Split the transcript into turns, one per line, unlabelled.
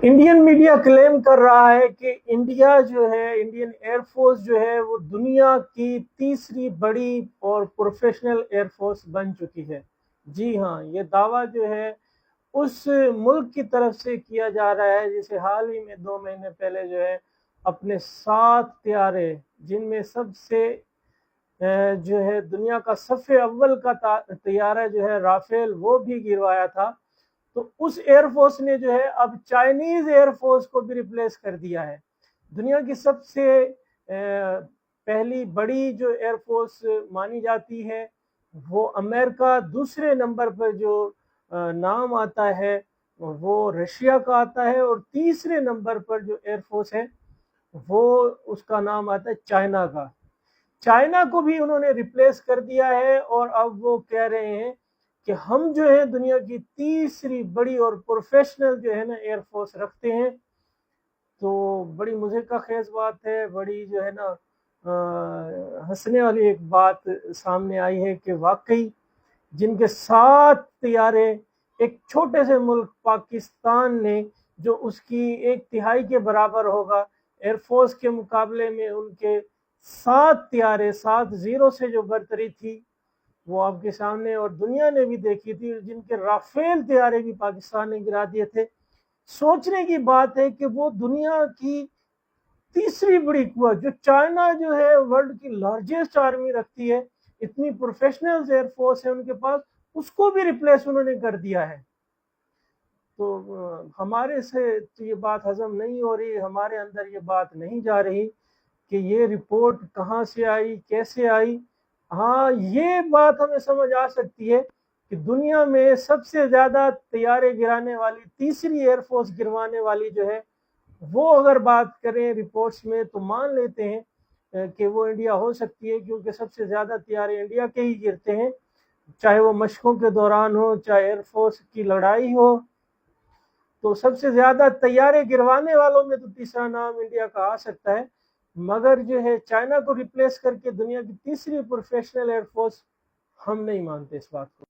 Indian media claim कर रहा है कि इंडिया जो है, इंडियन एयरफोर्स जो है वो दुनिया की तीसरी बड़ी और प्रोफेशनल एयरफोर्स बन चुकी है। जी हाँ, ये दावा जो है उस मुल्क की तरफ से किया जा रहा है जिसे हाल ही में 2 महीने पहले जो है अपने 7 त्यारे, जिनमें सबसे जो है दुनिया का सफ़े अव्वल का तैयारा जो है राफेल, वो भी गिरवाया था। तो उस एयरफोर्स ने जो है अब चाइनीज एयरफोर्स को भी रिप्लेस कर दिया है। दुनिया की सबसे पहली बड़ी जो एयरफोर्स मानी जाती है वो अमेरिका, दूसरे नंबर पर जो नाम आता है वो रशिया का आता है, और तीसरे नंबर पर जो एयरफोर्स है वो उसका नाम आता है चाइना का। चाइना को भी उन्होंने रिप्लेस कर दिया है और अब वो कह रहे हैं कि हम जो है दुनिया की तीसरी बड़ी और प्रोफेशनल जो है ना एयरफोर्स रखते हैं। तो बड़ी मुझे का खेज बात है, बड़ी जो है ना हंसने वाली एक बात सामने आई है कि वाकई जिनके 7 त्यारे एक छोटे से मुल्क पाकिस्तान ने, जो उसकी 1/3 के बराबर होगा, एयरफोर्स के मुकाबले में उनके 7 त्यारे, 7 0 से जो बरतरी थी वो आपके सामने और दुनिया ने भी देखी थी, जिनके राफेल त्यारे भी पाकिस्तान ने गिरा दिए थे। सोचने की बात है कि वो दुनिया की तीसरी बड़ी कुआ, जो चाइना जो है वर्ल्ड की लार्जेस्ट आर्मी रखती है, इतनी प्रोफेशनल एयरफोर्स है उनके पास, उसको भी रिप्लेस उन्होंने कर दिया है। तो हमारे से तो ये बात हजम नहीं हो रही, हमारे अंदर ये बात नहीं जा रही कि ये रिपोर्ट कहाँ से आई, कैसे आई। हाँ, ये बात हमें समझ आ सकती है कि दुनिया में सबसे ज्यादा तैयारे गिराने वाली तीसरी एयरफोर्स गिरवाने वाली जो है, वो अगर बात करें रिपोर्ट्स में तो मान लेते हैं कि वो इंडिया हो सकती है, क्योंकि सबसे ज्यादा तैयारे इंडिया के ही गिरते हैं, चाहे वो मशकों के दौरान हो, चाहे एयरफोर्स की लड़ाई हो। तो सबसे ज्यादा तैयारे गिरवाने वालों में तो तीसरा नाम इंडिया का आ सकता है, मगर जो है चाइना को रिप्लेस करके दुनिया की तीसरी प्रोफेशनल एयरफोर्स, हम नहीं मानते इस बात को।